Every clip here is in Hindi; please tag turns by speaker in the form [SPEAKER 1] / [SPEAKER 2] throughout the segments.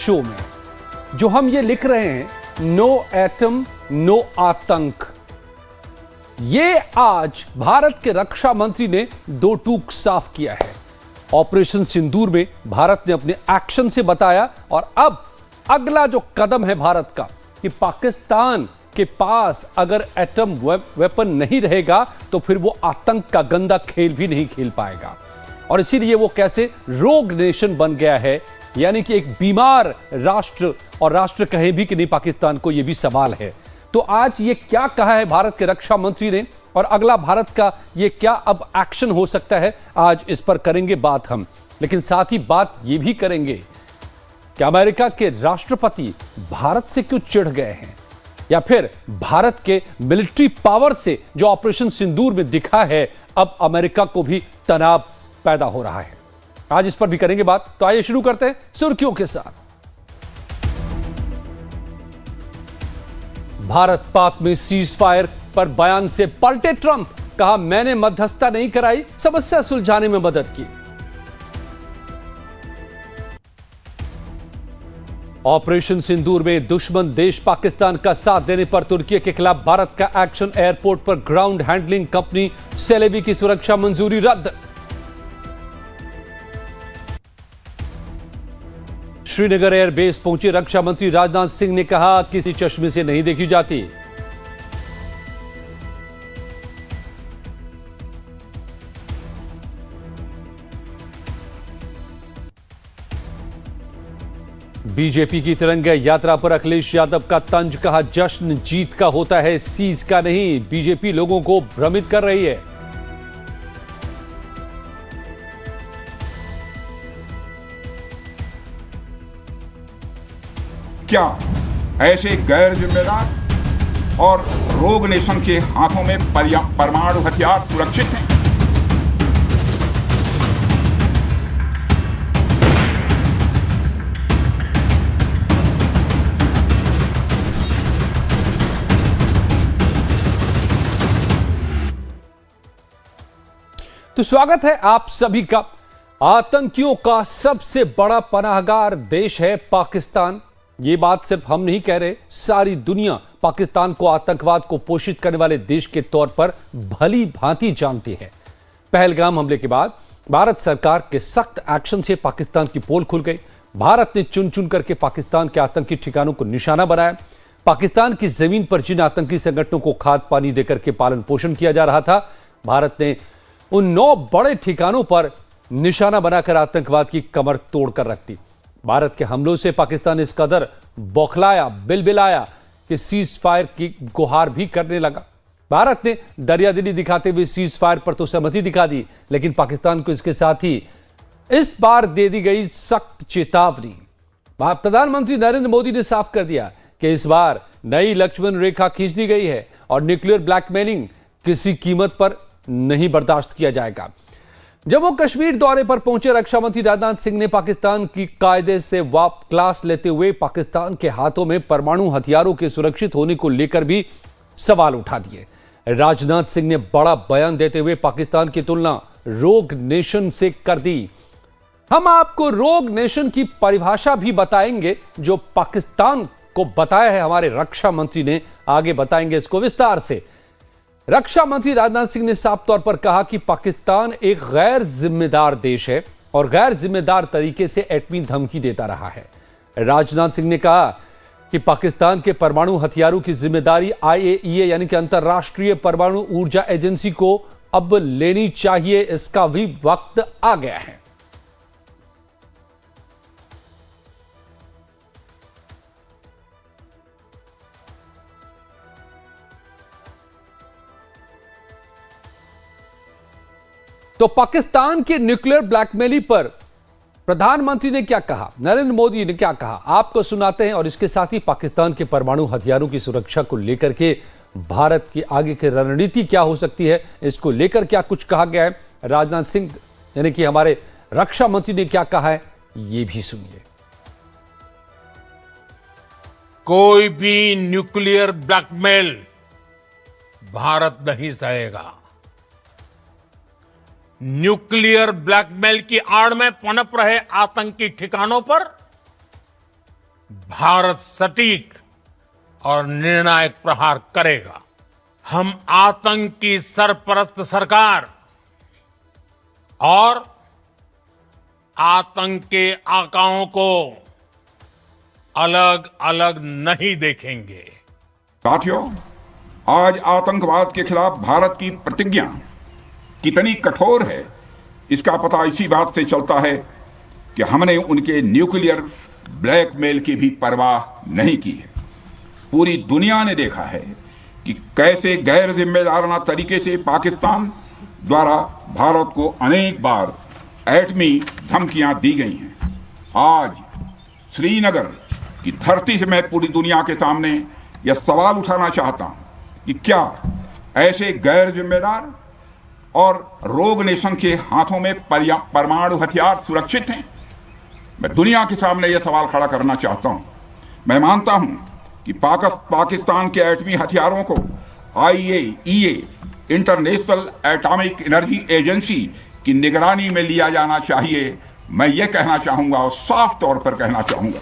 [SPEAKER 1] शो में जो हम ये लिख रहे हैं, नो एटम नो आतंक, ये आज भारत के रक्षा मंत्री ने दो टूक साफ किया है। ऑपरेशन सिंदूर में भारत ने अपने एक्शन से बताया और अब अगला जो कदम है भारत का कि पाकिस्तान के पास अगर एटम वेपन नहीं रहेगा तो फिर वो आतंक का गंदा खेल भी नहीं खेल पाएगा। और इसीलिए वो कैसे रोग नेशन बन गया है, यानी कि एक बीमार राष्ट्र, और राष्ट्र कहे भी कि नहीं पाकिस्तान को, यह भी सवाल है। तो आज ये क्या कहा है भारत के रक्षा मंत्री ने और अगला भारत का ये क्या अब एक्शन हो सकता है, आज इस पर करेंगे बात हम। लेकिन साथ ही बात ये भी करेंगे कि अमेरिका के राष्ट्रपति भारत से क्यों चिढ़ गए हैं, या फिर भारत के मिलिट्री पावर से जो ऑपरेशन सिंदूर में दिखा है अब अमेरिका को भी तनाव पैदा हो रहा है। आज इस पर भी करेंगे बात। तो आइए शुरू करते हैं सुर्खियों के साथ। भारत पाक में सीज फायर पर बयान से पलटे ट्रंप, कहा मैंने मध्यस्थता नहीं कराई, समस्या सुलझाने में मदद की। ऑपरेशन सिंदूर में दुश्मन देश पाकिस्तान का साथ देने पर तुर्की के खिलाफ भारत का एक्शन, एयरपोर्ट पर ग्राउंड हैंडलिंग कंपनी सेलेबी की सुरक्षा मंजूरी रद्द। श्रीनगर एयरबेस पहुंचे रक्षा मंत्री राजनाथ सिंह ने कहा किसी चश्मे से नहीं देखी जाती। बीजेपी की तिरंगा यात्रा पर अखिलेश यादव का तंज, कहा जश्न जीत का होता है, सीज का नहीं, बीजेपी लोगों को भ्रमित कर रही है।
[SPEAKER 2] क्या ऐसे गैर जिम्मेदार और रोग नेशन के हाथों में परमाणु हथियार सुरक्षित हैं?
[SPEAKER 1] तो स्वागत है आप सभी का। आतंकियों का सबसे बड़ा पनाहगार देश है पाकिस्तान। ये बात सिर्फ हम नहीं कह रहे, सारी दुनिया पाकिस्तान को आतंकवाद को पोषित करने वाले देश के तौर पर भली भांति जानती है। पहलगाम हमले के बाद भारत सरकार के सख्त एक्शन से पाकिस्तान की पोल खुल गई। भारत ने चुन चुन करके पाकिस्तान के आतंकी ठिकानों को निशाना बनाया। पाकिस्तान की जमीन पर जिन आतंकी संगठनों को खाद पानी देकर के पालन पोषण किया जा रहा था, भारत ने उन 9 बड़े ठिकानों पर निशाना बनाकर आतंकवाद की कमर तोड़कर रख दी। भारत के हमलों से पाकिस्तान इस कदर बौखलाया, बिलबिलाया कि सीज फायर की गुहार भी करने लगा। भारत ने दरियादिली दिखाते हुए सीज फायर पर तो सहमति दिखा दी, लेकिन पाकिस्तान को इसके साथ ही इस बार दे दी गई सख्त चेतावनी। प्रधानमंत्री नरेंद्र मोदी ने साफ कर दिया कि इस बार नई लक्ष्मण रेखा खींच दी गई है और न्यूक्लियर ब्लैकमेलिंग किसी कीमत पर नहीं बर्दाश्त किया जाएगा। जम्मू कश्मीर दौरे पर पहुंचे रक्षा मंत्री राजनाथ सिंह ने पाकिस्तान की कायदे से क्लास लेते हुए पाकिस्तान के हाथों में परमाणु हथियारों के सुरक्षित होने को लेकर भी सवाल उठा दिए। राजनाथ सिंह ने बड़ा बयान देते हुए पाकिस्तान की तुलना रोग नेशन से कर दी। हम आपको रोग नेशन की परिभाषा भी बताएंगे जो पाकिस्तान को बताया है हमारे रक्षा मंत्री ने, आगे बताएंगे इसको विस्तार से। रक्षा मंत्री राजनाथ सिंह ने साफ तौर पर कहा कि पाकिस्तान एक गैर जिम्मेदार देश है और गैर जिम्मेदार तरीके से एटमी धमकी देता रहा है। राजनाथ सिंह ने कहा कि पाकिस्तान के परमाणु हथियारों की जिम्मेदारी आईएईए यानी कि अंतर्राष्ट्रीय परमाणु ऊर्जा एजेंसी को अब लेनी चाहिए, इसका भी वक्त आ गया है। तो पाकिस्तान के न्यूक्लियर ब्लैकमेलिंग पर प्रधानमंत्री ने क्या कहा, नरेंद्र मोदी ने क्या कहा, आपको सुनाते हैं। और इसके साथ ही पाकिस्तान के परमाणु हथियारों की सुरक्षा को लेकर के भारत की आगे की रणनीति क्या हो सकती है, इसको लेकर क्या कुछ कहा गया है। राजनाथ सिंह यानी कि हमारे रक्षा मंत्री ने क्या कहा है, ये भी सुनिए।
[SPEAKER 3] कोई भी न्यूक्लियर ब्लैकमेल भारत नहीं सहेगा। न्यूक्लियर ब्लैकमेल की आड़ में पनप रहे आतंकी ठिकानों पर भारत सटीक और निर्णायक प्रहार करेगा। हम आतंक की सरपरस्त सरकार और आतंक के आकाओं को अलग अलग नहीं देखेंगे।
[SPEAKER 2] साथियों, आज आतंकवाद के खिलाफ भारत की प्रतिज्ञा कितनी कठोर है, इसका पता इसी बात से चलता है कि हमने उनके न्यूक्लियर ब्लैकमेल की भी परवाह नहीं की है। पूरी दुनिया ने देखा है कि कैसे गैर जिम्मेदाराना तरीके से पाकिस्तान द्वारा भारत को अनेक बार एटमी धमकियां दी गई हैं। आज श्रीनगर की धरती से मैं पूरी दुनिया के सामने यह सवाल उठाना चाहता हूं कि क्या ऐसे गैर जिम्मेदार और रोग नेशन के हाथों में परमाणु हथियार सुरक्षित हैं? मैं दुनिया के सामने यह सवाल खड़ा करना चाहता हूं। मैं मानता हूं कि पाकिस्तान के एटमी हथियारों को IAEA international atomic energy agency की निगरानी में लिया जाना चाहिए। मैं ये कहना चाहूंगा और साफ तौर पर कहना चाहूंगा।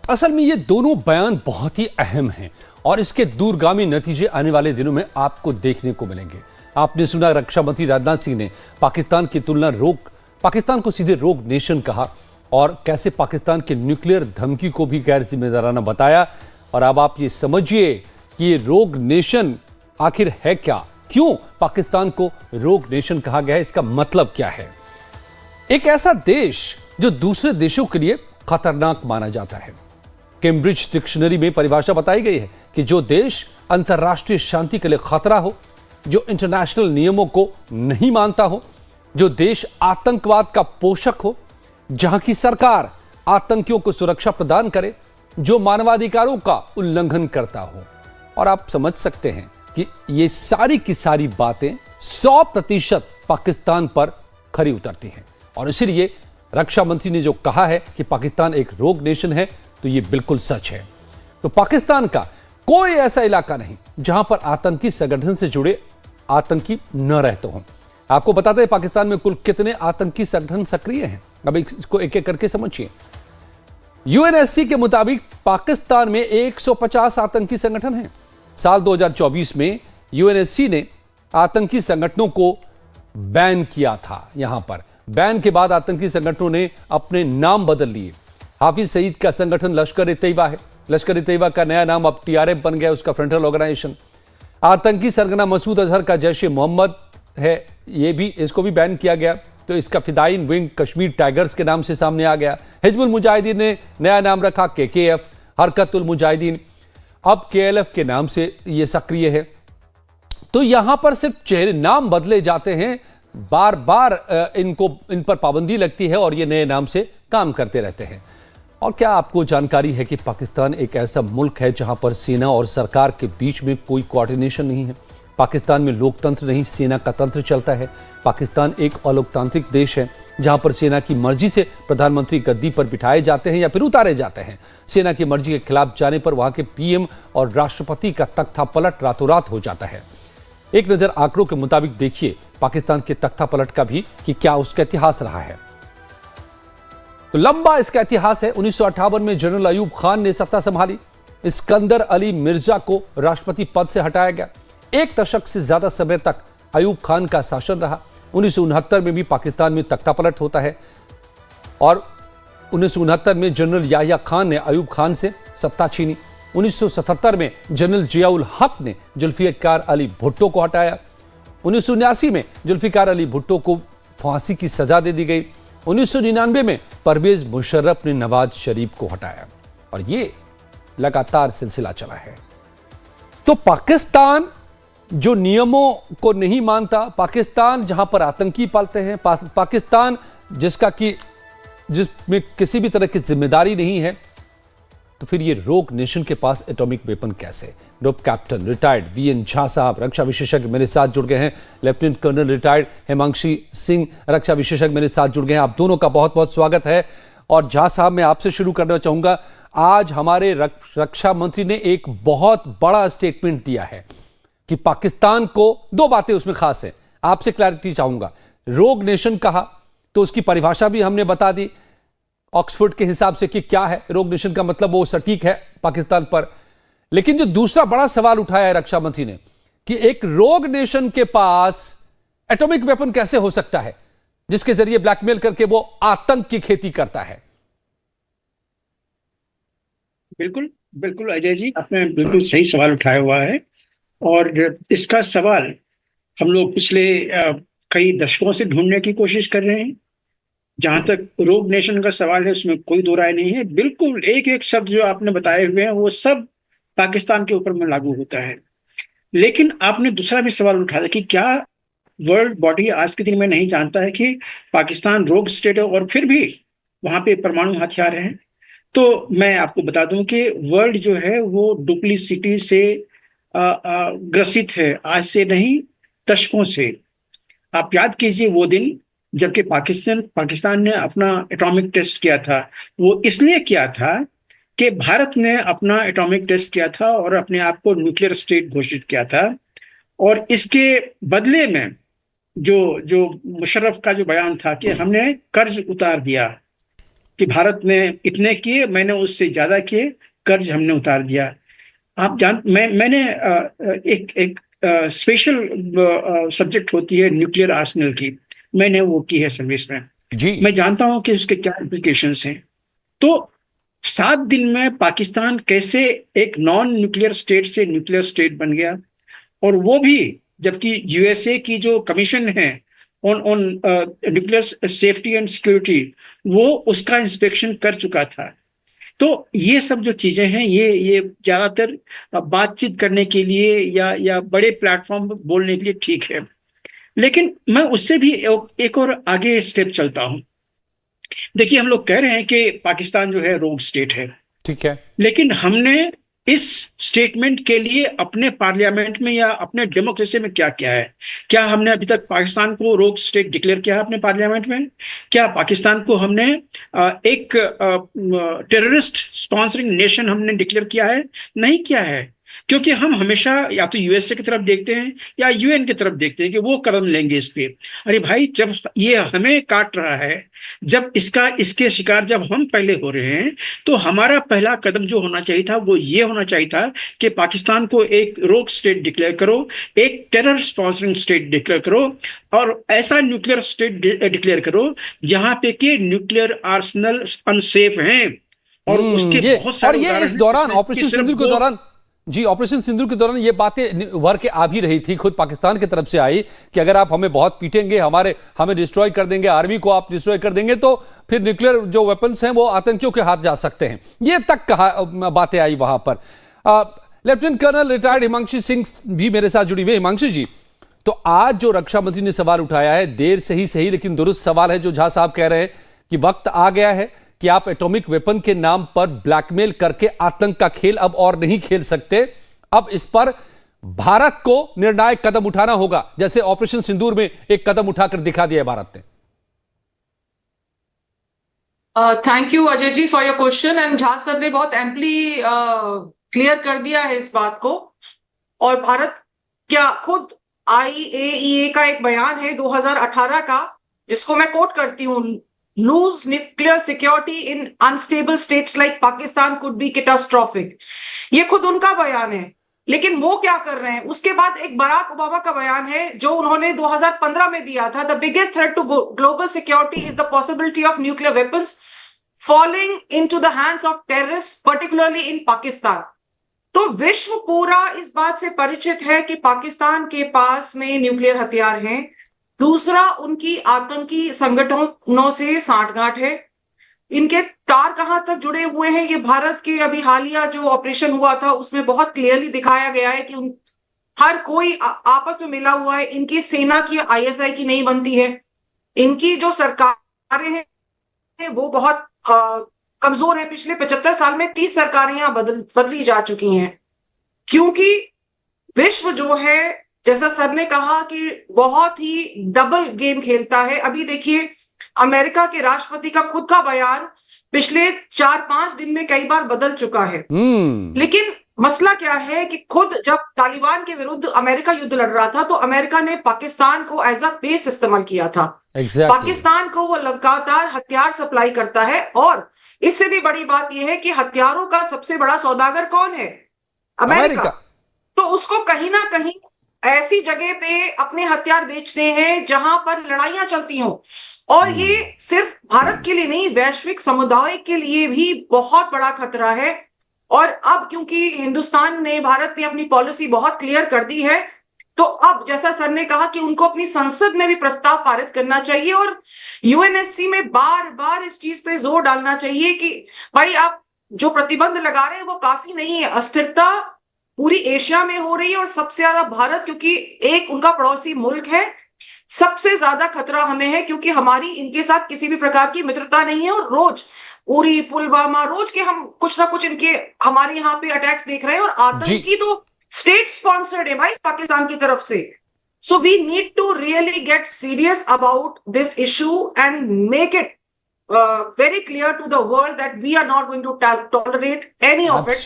[SPEAKER 1] असल में ये दोनों बयान बहुत ही अहम हैं और इसके दूरगामी नतीजे आने वाले दिनों में आपको देखने को मिलेंगे। आपने सुना रक्षा मंत्री राजनाथ सिंह ने पाकिस्तान को सीधे रोग नेशन कहा और कैसे पाकिस्तान के न्यूक्लियर धमकी को भी गैर जिम्मेदाराना बताया। और अब आप ये समझिए कि ये रोग नेशन आखिर है क्या, क्यों पाकिस्तान को रोग नेशन कहा गया है, इसका मतलब क्या है। एक ऐसा देश जो दूसरे देशों के लिए खतरनाक माना जाता है। कैम्ब्रिज डिक्शनरी में परिभाषा बताई गई है कि जो देश अंतर्राष्ट्रीय शांति के लिए खतरा हो, जो इंटरनेशनल नियमों को नहीं मानता हो, जो देश आतंकवाद का पोषक हो, जहां की सरकार आतंकियों को सुरक्षा प्रदान करे, जो मानवाधिकारों का उल्लंघन करता हो। और आप समझ सकते हैं कि ये सारी की सारी बातें 100% पाकिस्तान पर खरी उतरती हैं। और इसीलिए रक्षा मंत्री ने जो कहा है कि पाकिस्तान एक रोग नेशन है, तो ये बिल्कुल सच है। तो पाकिस्तान का कोई ऐसा इलाका नहीं जहां पर आतंकी संगठन से जुड़े आतंकी न रहते हों। आपको बताते हैं पाकिस्तान में कुल कितने आतंकी संगठन सक्रिय हैं। अब इसको एक एक करके समझिए। UNSC के मुताबिक पाकिस्तान में 150 आतंकी संगठन हैं। साल 2024 में UNSC ने आतंकी संगठनों को बैन किया था। यहां पर बैन के बाद आतंकी संगठनों ने अपने नाम बदल लिए। हाफिज सईद का संगठन लश्कर-ए-तैयबा है। लश्कर-ए-तैयबा का नया नाम अब TRF बन गया, उसका फ्रंटल ऑर्गेनाइजेशन। आतंकी सरगना मसूद अजहर का जैश-ए-मोहम्मद है, ये भी, इसको भी बैन किया गया। तो इसका फिदाइन विंग कश्मीर टाइगर्स के नाम से सामने आ गया। हिजबुल मुजाहिदीन ने नया नाम रखा KKF, हरकतुल मुजाहिदीन, अब KLF के नाम से ये सक्रिय है। तो यहां पर सिर्फ चेहरे नाम बदले जाते हैं, बार बार इन पर पाबंदी लगती है और ये नए नाम से काम करते रहते हैं। और क्या आपको जानकारी है कि पाकिस्तान एक ऐसा मुल्क है जहां पर सेना और सरकार के बीच में कोई कोऑर्डिनेशन नहीं है। पाकिस्तान में लोकतंत्र नहीं, सेना का तंत्र चलता है। पाकिस्तान एक अलोकतांत्रिक देश है जहां पर सेना की मर्जी से प्रधानमंत्री गद्दी पर बिठाए जाते हैं या फिर उतारे जाते हैं। सेना की मर्जी के खिलाफ जाने पर वहां के PM और राष्ट्रपति का तख्ता पलट रातों रात हो जाता है। एक नजर आंकड़ों के मुताबिक देखिए पाकिस्तान के तख्ता पलट का भी कि क्या उसका इतिहास रहा है। तो लंबा इसका इतिहास है। 1958 में जनरल अयूब खान ने सत्ता संभाली। इस्कंदर अली मिर्जा को राष्ट्रपति पद से हटाया गया। एक दशक से ज्यादा समय तक अयूब खान का शासन रहा। 1969 में भी पाकिस्तान में तख्ता पलट होता है और 1969 में जनरल याहिया खान ने अयूब खान से सत्ता छीनी। 1977 में जनरल जियाउल हक ने जुल्फिकार अली भुट्टो को हटाया। 1979 में जुल्फिकार अली भुट्टो को फांसी की सजा दे दी गई। 1999 में परवेज मुशर्रफ ने नवाज शरीफ को हटाया और ये लगातार सिलसिला चला है। तो पाकिस्तान जो नियमों को नहीं मानता, पाकिस्तान जहां पर आतंकी पालते हैं, पाकिस्तान जिसमें किसी भी तरह की जिम्मेदारी नहीं है, तो फिर ये रोग नेशन के पास एटॉमिक वेपन कैसे? Group captain retired VN Jha साहब रक्षा विशेषज्ञ मेरे साथ जुड़ गए हैं। Lieutenant colonel retired Hemanshi Singh रक्षा विशेषज्ञ मेरे साथ जुड़ गए हैं। आप दोनों का बहुत बहुत स्वागत है। और झा साहब, मैं आपसे शुरू करना चाहूंगा। आज हमारे रक्षा मंत्री ने एक बहुत बड़ा स्टेटमेंट दिया है कि पाकिस्तान को, दो बातें उसमें खास है, आपसे क्लैरिटी चाहूंगा। रोग नेशन कहा तो उसकी परिभाषा भी हमने बता दी ऑक्सफोर्ड के हिसाब से कि क्या है रोग नेशन का मतलब, वो सटीक है पाकिस्तान पर। लेकिन जो दूसरा बड़ा सवाल उठाया है रक्षा मंत्री ने कि एक रोग नेशन के पास एटॉमिक वेपन कैसे हो सकता है जिसके जरिए ब्लैकमेल करके वो आतंक की खेती करता है।
[SPEAKER 4] बिल्कुल बिल्कुल अजय जी, आपने बिल्कुल सही सवाल उठाया हुआ है। और इसका सवाल हम लोग पिछले कई दशकों से ढूंढने की कोशिश कर रहे हैं। जहां तक रोग नेशन का सवाल है उसमें कोई दो राय नहीं है। बिल्कुल एक एक शब्द जो आपने बताए हुए हैं वो सब पाकिस्तान के ऊपर में लागू होता है। लेकिन आपने दूसरा भी सवाल उठाया कि क्या वर्ल्ड बॉडी आज के दिन में नहीं जानता है कि पाकिस्तान रोग स्टेट है और फिर भी वहां पे परमाणु हथियार हैं। तो मैं आपको बता दूं कि वर्ल्ड जो है वो डुप्लीसिटी से ग्रसित है, आज से नहीं दशकों से। आप याद कीजिए वो दिन जबकि पाकिस्तान ने अपना एटॉमिक टेस्ट किया था। वो इसलिए किया था कि भारत ने अपना एटॉमिक टेस्ट किया था और अपने आप को न्यूक्लियर स्टेट घोषित किया था। और इसके बदले में जो जो मुशर्रफ का जो बयान था कि हमने कर्ज उतार दिया, कि भारत ने इतने किए, मैंने उससे ज्यादा किए, कर्ज हमने उतार दिया। आप मैंने एक स्पेशल सब्जेक्ट होती है न्यूक्लियर आर्सेनल की, मैंने वो की है सर्विस में
[SPEAKER 1] जी।
[SPEAKER 4] मैं जानता हूं कि उसके क्या इम्प्लीकेशंस हैं। तो 7 दिन में पाकिस्तान कैसे एक नॉन न्यूक्लियर स्टेट से न्यूक्लियर स्टेट बन गया, और वो भी जबकि यूएसए की जो कमीशन है on nuclear safety and security, वो उसका इंस्पेक्शन कर चुका था। तो ये सब जो चीजें हैं ये ज्यादातर बातचीत करने के लिए या बड़े प्लेटफॉर्म पर बोलने के लिए ठीक है। लेकिन मैं उससे भी एक और आगे स्टेप चलता हूं। देखिए, हम लोग कह रहे हैं कि पाकिस्तान जो है रोग स्टेट है,
[SPEAKER 1] ठीक है,
[SPEAKER 4] लेकिन हमने इस स्टेटमेंट के लिए अपने पार्लियामेंट में या अपने डेमोक्रेसी में क्या किया है? क्या हमने अभी तक पाकिस्तान को रोग स्टेट डिक्लेयर किया है अपने पार्लियामेंट में? क्या पाकिस्तान को हमने एक टेररिस्ट स्पॉन्सरिंग नेशन हमने डिक्लेयर किया है? नहीं किया है, क्योंकि हम हमेशा या तो यूएसए की तरफ देखते हैं या यूएन की तरफ देखते हैं कि वो कदम लेंगे इस पे। अरे भाई, जब ये हमें काट रहा है, जब इसके शिकार जब हम पहले हो रहे हैं, तो हमारा पहला कदम जो होना चाहिए था वो ये होना चाहिए था कि पाकिस्तान को एक रोग स्टेट डिक्लेयर करो, एक टेरर स्पॉन्सरिंग स्टेट डिक्लेयर करो, और ऐसा न्यूक्लियर स्टेट डिक्लेयर करो जहां पे कि न्यूक्लियर आर्सेनल अनसेफ हैं। और उसके बहुत सारे
[SPEAKER 1] और ये इस दौरान ऑपरेशन सिंदूर के दौरान जी, ऑपरेशन सिंदूर के दौरान ये बातें उभर के आ भी रही थी, खुद पाकिस्तान की तरफ से आई कि अगर आप हमें बहुत पीटेंगे, हमें डिस्ट्रॉय कर देंगे, आर्मी को आप डिस्ट्रॉय कर देंगे, तो फिर न्यूक्लियर जो वेपन्स हैं वो आतंकियों के हाथ जा सकते हैं। ये तक बातें आई वहां पर। Lieutenant colonel retired Himanshu Singh भी मेरे साथ जुड़ी हुई। हिमांशु जी, तो आज जो रक्षा मंत्री ने सवाल उठाया है, देर से ही सही लेकिन दुरुस्त सवाल है, जो झा साहब कह रहे हैं कि वक्त आ गया है कि आप एटॉमिक वेपन के नाम पर ब्लैकमेल करके आतंक का खेल अब और नहीं खेल सकते। अब इस पर भारत को निर्णायक कदम उठाना होगा, जैसे ऑपरेशन सिंदूर में एक कदम उठाकर दिखा दिया भारत ने।
[SPEAKER 5] Thank you Ajay ji for your question. And Jha sir ने बहुत एम्पली क्लियर कर दिया है इस बात को। और भारत क्या खुद IAEA का एक बयान है 2018 का, जिसको मैं कोट करती हूं, lose nuclear security in unstable states like Pakistan could be catastrophic। ये खुद उनका बयान है, लेकिन वो क्या कर रहे हैं? उसके बाद एक बराक ओबामा का बयान है जो उन्होंने 2015 में दिया था, the biggest threat to global security is the possibility of nuclear weapons falling into the hands of terrorist particularly in Pakistan. तो विश्व पूरा इस बात से परिचित है कि पाकिस्तान के पास में न्यूक्लियर हथियार हैं। दूसरा, उनकी आतंकी संगठनों से सांठगांठ है। इनके तार कहां तक जुड़े हुए हैं, ये भारत के अभी हालिया जो ऑपरेशन हुआ था उसमें बहुत क्लियरली दिखाया गया है कि हर कोई आपस में मिला हुआ है। इनकी सेना की ISI की नहीं बनती है। इनकी जो सरकारें हैं वो बहुत कमजोर है। पिछले 75 साल में 30 सरकारें यहां बदली जा चुकी हैं, क्योंकि विश्व जो है, जैसा सर ने कहा, कि बहुत ही डबल गेम खेलता है। अभी देखिए, अमेरिका के राष्ट्रपति का खुद का बयान पिछले 4-5 दिन में कई बार बदल चुका है। लेकिन मसला क्या है कि खुद जब तालिबान के विरुद्ध अमेरिका युद्ध लड़ रहा था तो अमेरिका ने पाकिस्तान को एज अ बेस इस्तेमाल किया था। पाकिस्तान को वो लगातार हथियार सप्लाई करता है, और इससे भी बड़ी बात यह है कि हथियारों का सबसे बड़ा सौदागर कौन है? अमेरिका। तो उसको कहीं ना कहीं ऐसी जगह पे अपने हथियार बेचते हैं जहां पर लड़ाइयां चलती हों, और ये सिर्फ भारत के लिए नहीं, वैश्विक समुदाय के लिए भी बहुत बड़ा खतरा है। और अब क्योंकि भारत ने अपनी पॉलिसी बहुत क्लियर कर दी है, तो अब जैसा सर ने कहा कि उनको अपनी संसद में भी प्रस्ताव पारित करना चाहिए और यूएनएससी में बार बार इस चीज पे जोर डालना चाहिए कि भाई आप जो प्रतिबंध लगा रहे हैं वो काफी नहीं है। अस्थिरता पूरी एशिया में हो रही है और सबसे ज्यादा भारत, क्योंकि एक उनका पड़ोसी मुल्क है, सबसे ज्यादा खतरा हमें है क्योंकि हमारी इनके साथ किसी भी प्रकार की मित्रता नहीं है। और रोज उरी, पुलवामा, रोज के हम कुछ ना कुछ इनके हमारे यहाँ पे अटैक्स देख रहे हैं, और आतंकी तो स्टेट स्पॉन्सर्ड है भाई पाकिस्तान की तरफ से। So we need to really get serious about this issue and make it very clear to the world that we are not going to tolerate any of it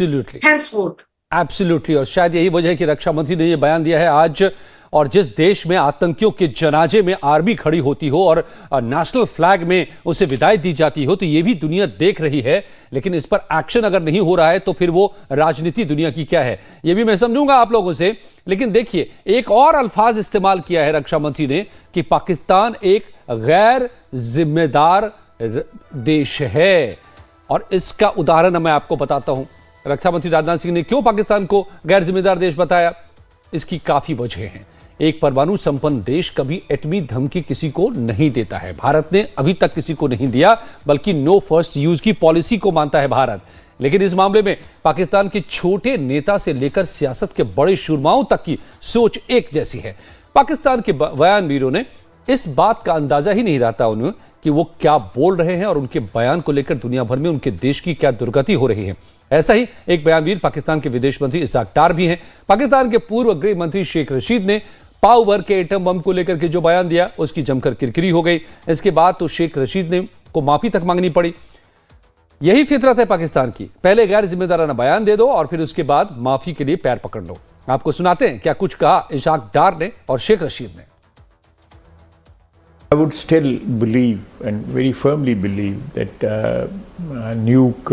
[SPEAKER 5] henceforth.
[SPEAKER 1] Absolutely. और शायद यही वजह है कि रक्षा मंत्री ने यह बयान दिया है आज, और जिस देश में आतंकियों के जनाजे में आर्मी खड़ी होती हो और नेशनल फ्लैग में उसे विदाई दी जाती हो, तो ये भी दुनिया देख रही है, लेकिन इस पर एक्शन अगर नहीं हो रहा है तो फिर वो राजनीति दुनिया की क्या है, ये भी मैं समझूंगा आप लोगों से। लेकिन देखिए, एक और अल्फाज इस्तेमाल किया है रक्षा मंत्री ने कि पाकिस्तान एक गैर जिम्मेदार देश है, और इसका उदाहरण मैं आपको बताता हूं। रक्षा मंत्री राजनाथ सिंह ने क्यों पाकिस्तान को गैर जिम्मेदार देश बताया, इसकी काफी वजह हैं। एक परमाणु संपन्न देश कभी एटमी धमकी किसी को नहीं देता है। भारत ने अभी तक किसी को नहीं दिया, बल्कि नो फर्स्ट यूज की पॉलिसी को मानता है भारत। लेकिन इस मामले में पाकिस्तान के छोटे नेता से लेकर सियासत के बड़े शुरमाओं तक की सोच एक जैसी है। पाकिस्तान के बयानवीरों ने इस बात का अंदाजा ही नहीं रहता उन्हें कि वो क्या बोल रहे हैं और उनके बयान को लेकर दुनिया भर में उनके देश की क्या दुर्गति हो रही है। ऐसा ही एक बयानवीर पाकिस्तान के विदेश मंत्री इसाक डार भी हैं। पाकिस्तान के पूर्व गृह मंत्री शेख रशीद ने पाव भर के एटम बम को लेकर के जो बयान दिया, उसकी जमकर किरकिरी हो गई। इसके बाद तो शेख रशीद ने को माफी तक मांगनी पड़ी। यही फितरत है पाकिस्तान की, पहले गैर जिम्मेदाराना बयान दे दो और फिर उसके बाद माफी के लिए पैर पकड़ लो। आपको सुनाते हैं क्या कुछ कहा इसाक डार ने और शेख रशीद ने।
[SPEAKER 6] I would still believe and very firmly believe that nuke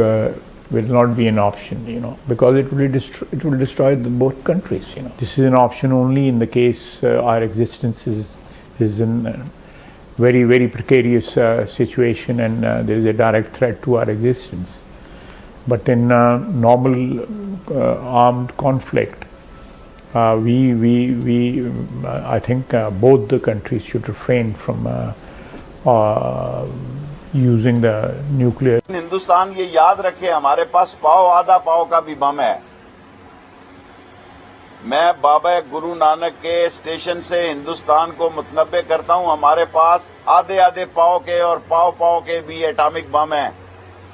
[SPEAKER 6] will not be an option, because it will destroy both countries. This is an option only in the case our existence is in a very, very precarious situation and there is a direct threat to our existence. But in normal armed conflict, I think both the countries should refrain from using the nuclear.
[SPEAKER 7] Hindustan ये याद रखे, हमारे पास पाव आधा पाव का भी बम है। मैं बाबा गुरु नानक के स्टेशन से हिंदुस्तान को मुतनब्बे करता हूँ, हमारे पास आधे आधे पाव के और पाव के भी एटॉमिक बम है।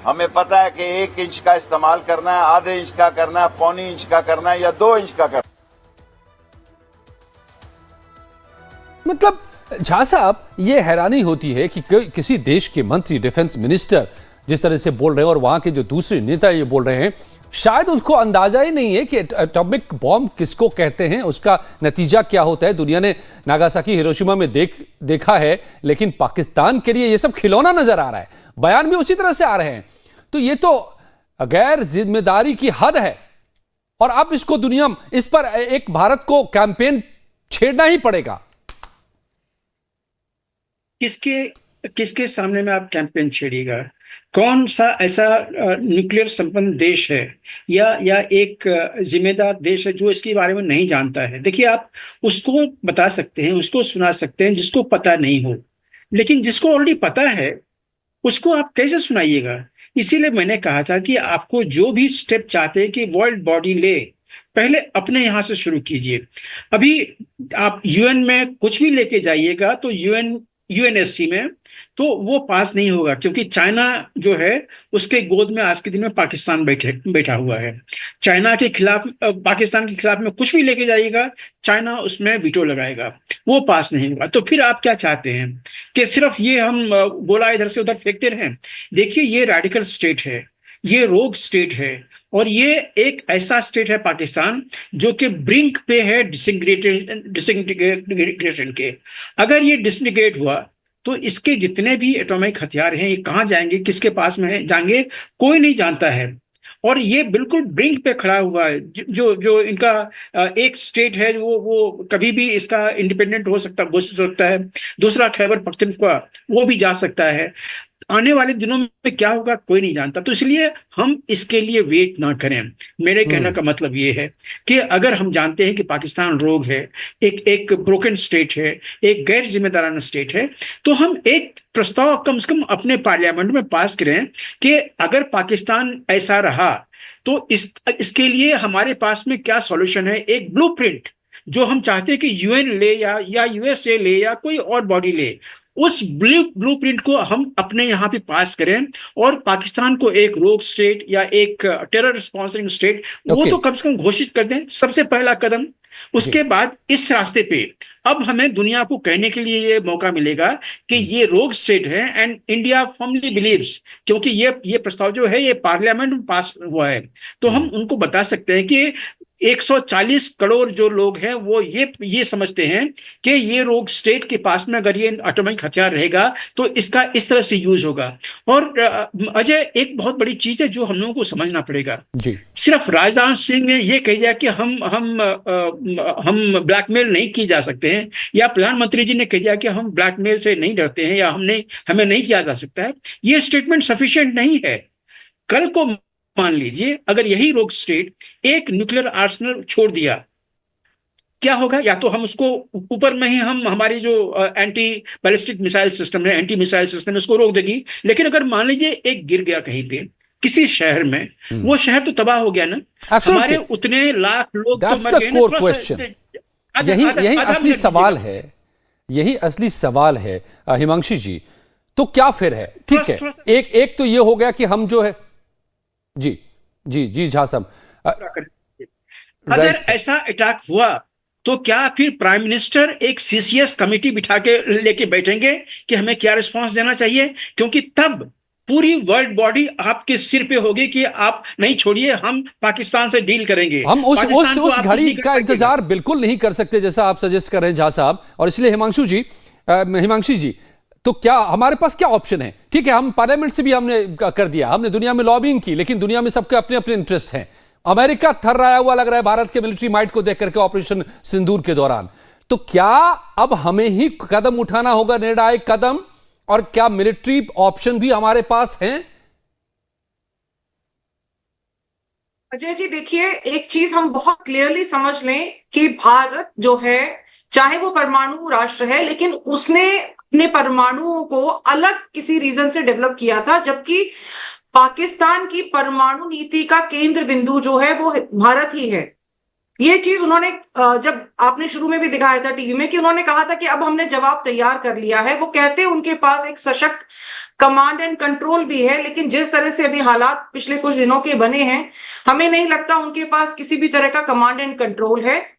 [SPEAKER 7] हमें पता है कि 1 इंच का इस्तेमाल करना है, आधे इंच का करना है, पौनी इंच का करना है या 2 इंच का करना है।
[SPEAKER 1] मतलब झा साहब, ये हैरानी होती है कि किसी देश के मंत्री, डिफेंस मिनिस्टर जिस तरह से बोल रहे हैं और वहां के जो दूसरे नेता ये बोल रहे हैं, शायद उसको अंदाजा ही नहीं है कि एटॉमिक बॉम्ब किसको कहते हैं, उसका नतीजा क्या होता है। दुनिया ने नागासाकी, हिरोशिमा में देखा है, लेकिन पाकिस्तान के लिए ये सब खिलौना नजर आ रहा है। बयान भी उसी तरह से आ रहे हैं। तो ये तो गैर जिम्मेदारी की हद है, और अब इसको दुनिया, इस पर एक भारत को कैंपेन छेड़ना ही पड़ेगा।
[SPEAKER 4] किसके सामने में आप कैंपेन छेड़िएगा? कौन सा ऐसा न्यूक्लियर संपन्न देश है या एक जिम्मेदार देश है जो इसके बारे में नहीं जानता है? देखिए, आप उसको बता सकते हैं, उसको सुना सकते हैं जिसको पता नहीं हो, लेकिन जिसको ऑलरेडी पता है उसको आप कैसे सुनाइएगा? इसीलिए मैंने कहा था कि आपको जो भी स्टेप चाहते हैं कि वर्ल्ड बॉडी ले, पहले अपने यहां से शुरू कीजिए। अभी आप यूएन में कुछ भी लेके जाइएगा तो यूएन यूएनएससी में, तो वो पास नहीं होगा, क्योंकि चाइना जो है उसके गोद में आज के दिन में पाकिस्तान बैठा हुआ है। चाइना के खिलाफ, पाकिस्तान के खिलाफ में कुछ भी लेके जाइएगा, चाइना उसमें वीटो लगाएगा, वो पास नहीं होगा। तो फिर आप क्या चाहते हैं कि सिर्फ ये हम गोला इधर से उधर फेंकते रहें? देखिए, ये रेडिकल स्टेट है, ये रोग स्टेट है, और ये एक ऐसा स्टेट है पाकिस्तान जो कि ब्रिंक पे है डिसइंटीग्रेशन के। अगर ये डिसइंटीग्रेट हुआ तो इसके जितने भी एटॉमिक हथियार हैं ये कहाँ जाएंगे, किसके पास में जाएंगे, कोई नहीं जानता है। और ये बिल्कुल ब्रिंक पे खड़ा हुआ है। जो इनका एक स्टेट है वो कभी भी इसका इंडिपेंडेंट हो सकता है। दूसरा खैबर पख्तूनख्वा, वो भी जा सकता है। आने वाले दिनों में क्या होगा कोई नहीं जानता। तो इसलिए हम इसके लिए वेट ना करें। मेरे कहने का मतलब ये है कि अगर हम जानते हैं कि पाकिस्तान रोग है, एक ब्रोकन स्टेट है, एक गैर जिम्मेदाराना स्टेट है, तो हम एक प्रस्ताव कम से कम अपने पार्लियामेंट में पास करें कि अगर पाकिस्तान ऐसा रहा तो इसके लिए हमारे पास में क्या सॉल्यूशन है। एक ब्लूप्रिंट जो हम चाहते हैं कि यूएन ले या यूएसए ले या कोई और बॉडी ले, उस ब्लूप्रिंट को हम अपने यहाँ पे पास करें और पाकिस्तान को एक रोग स्टेट या एक टेरर स्पॉन्सरिंग स्टेट वो तो कम से कम घोषित कर दें, सबसे पहला कदम। उसके बाद इस रास्ते पे अब हमें दुनिया को कहने के लिए ये मौका मिलेगा कि ये रोग स्टेट है, एंड इंडिया फर्मली बिलीव्स, क्योंकि ये प्रस्ताव जो है ये पार्लियामेंट में पास हुआ है, तो हम उनको बता सकते हैं कि 140 करोड़ जो लोग हैं वो ये समझते हैं कि ये रोग स्टेट के पास में अगर ये एटॉमिक हथियार रहेगा तो इसका इस तरह से यूज होगा। और अजय, एक बहुत बड़ी चीज है जो हम लोगों को समझना पड़ेगा जी। सिर्फ राजनाथ सिंह ने ये कह दिया कि हम ब्लैकमेल नहीं किए जा सकते हैं, या प्रधानमंत्री जी ने कह दिया कि हम ब्लैकमेल से नहीं डरते हैं, या हमें नहीं किया जा सकता है, ये स्टेटमेंट सफिशिएंट नहीं है। कल को मान लीजिए अगर यही रोग स्टेट एक न्यूक्लियर आर्सेनल छोड़ दिया, क्या होगा? या तो हम उसको ऊपर में ही हमारी जो एंटी बैलिस्टिक मिसाइल सिस्टम है, एंटी मिसाइल सिस्टम है, उसको रोक देगी। लेकिन अगर मान लीजिए एक गिर गया कहीं पे किसी शहर में, वो शहर तो तबाह हो गया ना। हमारे उतने लाख लोग तो मर गए।
[SPEAKER 1] यही असली सवाल है, यही असली सवाल है हिमांशी जी। तो क्या फिर है? ठीक है, एक तो ये हो गया कि हम जो है जी झा साहब,
[SPEAKER 4] अगर ऐसा अटैक हुआ तो क्या फिर प्राइम मिनिस्टर एक सीसीएस कमेटी बिठा के लेके बैठेंगे कि हमें क्या रिस्पांस देना चाहिए? क्योंकि तब पूरी वर्ल्ड बॉडी आपके सिर पे होगी कि आप नहीं छोड़िए, हम पाकिस्तान से डील करेंगे।
[SPEAKER 1] हम उस घड़ी का इंतजार बिल्कुल नहीं कर सकते जैसा आप सजेस्ट कर रहे हैं झा साहब। और इसलिए हिमांशी जी, तो क्या हमारे पास क्या ऑप्शन है? ठीक है, हम पार्लियामेंट से भी हमने कर दिया, हमने दुनिया में लॉबिंग की, लेकिन दुनिया में सबके अपने अपने इंटरेस्ट हैं। अमेरिका थर्राया हुआ लग रहा है भारत के मिलिट्री माइट को देख करके ऑपरेशन सिंदूर के दौरान। तो क्या अब हमें ही कदम उठाना होगा, निर्णायक कदम? और क्या मिलिट्री ऑप्शन भी हमारे पास हैं?
[SPEAKER 5] अजय जी देखिए, एक चीज हम बहुत क्लियरली समझ लें कि भारत जो है, चाहे वो परमाणु राष्ट्र है, लेकिन उसने अपने परमाणुओं को अलग किसी रीजन से डेवलप किया था, जबकि पाकिस्तान की परमाणु नीति का केंद्र बिंदु जो है वो भारत ही है। ये चीज उन्होंने, जब आपने शुरू में भी दिखाया था टीवी में कि उन्होंने कहा था कि अब हमने जवाब तैयार कर लिया है। वो कहते हैं उनके पास एक सशक्त कमांड एंड कंट्रोल भी है, लेकिन जिस तरह से अभी हालात पिछले कुछ दिनों के बने हैं, हमें नहीं लगता उनके पास किसी भी तरह का कमांड एंड कंट्रोल है।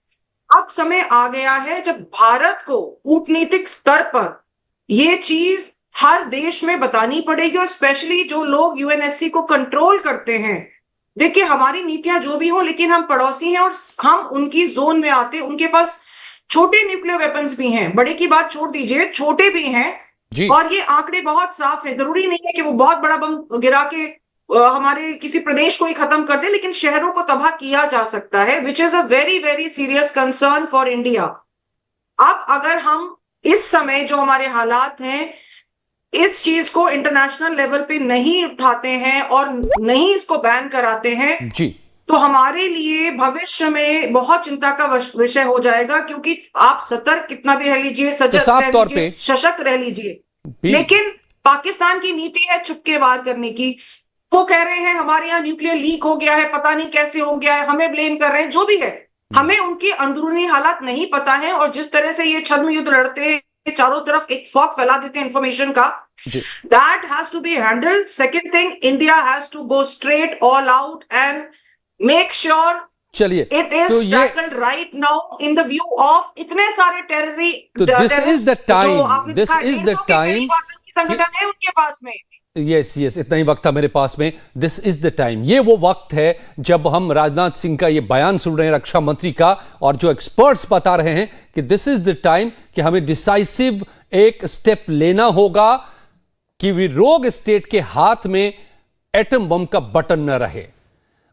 [SPEAKER 5] अब समय आ गया है जब भारत को कूटनीतिक स्तर पर ये चीज हर देश में बतानी पड़ेगी, और स्पेशली जो लोग यूएनएससी को कंट्रोल करते हैं। देखिए, हमारी नीतियां जो भी हो, लेकिन हम पड़ोसी हैं और हम उनकी जोन में आते हैं। उनके पास छोटे न्यूक्लियर वेपन्स भी हैं, बड़े की बात छोड़ दीजिए, छोटे भी हैं। और ये आंकड़े बहुत साफ है। जरूरी नहीं है कि वो बहुत बड़ा बम गिरा के हमारे किसी प्रदेश को ही खत्म कर दे, लेकिन शहरों को तबाह किया जा सकता है, which is a very very serious concern for India. अब अगर हम इस समय जो हमारे हालात हैं, इस चीज को इंटरनेशनल लेवल पे नहीं उठाते हैं और नहीं इसको बैन कराते हैं जी, तो हमारे लिए भविष्य में बहुत चिंता का विषय हो जाएगा। क्योंकि आप सतर्क कितना भी रह लीजिए, सजग रह लीजिए, सशक्त रह लीजिए, लेकिन पाकिस्तान की नीति है चुपके वार करने की। वो कह रहे हैं हमारे यहाँ न्यूक्लियर लीक हो गया है, पता नहीं कैसे हो गया है, हमें ब्लेम कर रहे हैं। जो भी है, हमें उनकी अंदरूनी हालात नहीं पता है, और जिस तरह से ये छद्म युद्ध लड़ते चारों तरफ एक फॉग फैला देते हैं इंफॉर्मेशन का,
[SPEAKER 1] जी
[SPEAKER 5] that has to be handled. Second thing, India has to go straight all out and make sure
[SPEAKER 1] चलिए
[SPEAKER 5] it is
[SPEAKER 1] तो ये
[SPEAKER 5] tackled right now in the view of इतने सारे
[SPEAKER 1] तो this is the time, this is the time
[SPEAKER 5] संगठन है उनके पास में।
[SPEAKER 1] यस यस इतना ही वक्त था मेरे पास में। दिस इज द टाइम, ये वो वक्त है जब हम राजनाथ सिंह का ये बयान सुन रहे हैं रक्षा मंत्री का, और जो एक्सपर्ट्स बता रहे हैं कि दिस इज द टाइम कि हमें डिसाइसिव एक स्टेप लेना होगा कि विरोग स्टेट के हाथ में एटम बम का बटन न रहे।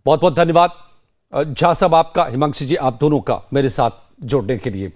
[SPEAKER 1] बहुत बहुत धन्यवाद झा साहब आपका, हिमांशी जी आप दोनों का मेरे साथ जोड़ने के लिए।